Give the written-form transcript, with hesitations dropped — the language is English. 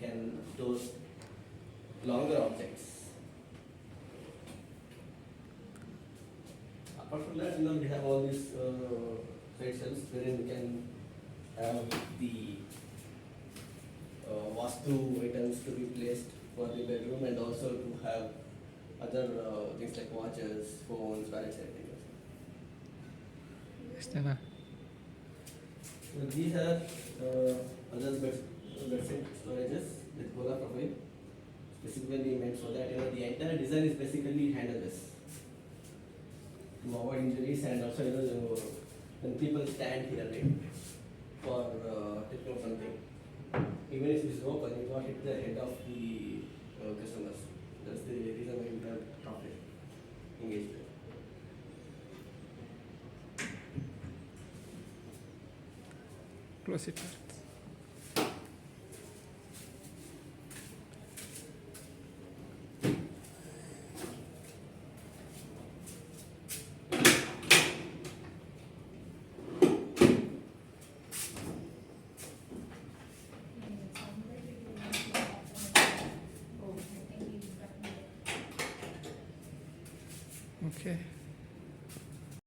can store longer objects. Apart from that, we have all these side shelves wherein we can have the vastu items to be placed for the bedroom, and also to have other things like watches, phones, wallets, everything. Istana. So these are other bedside storages with Gola profile, specifically meant so that the entire design is basically handleless to avoid injuries, and also when people stand here, right, for taking out something, even if it is open, it will not hit the head of the customers. That's the reason why we have profit engaged there. Close it. Okay.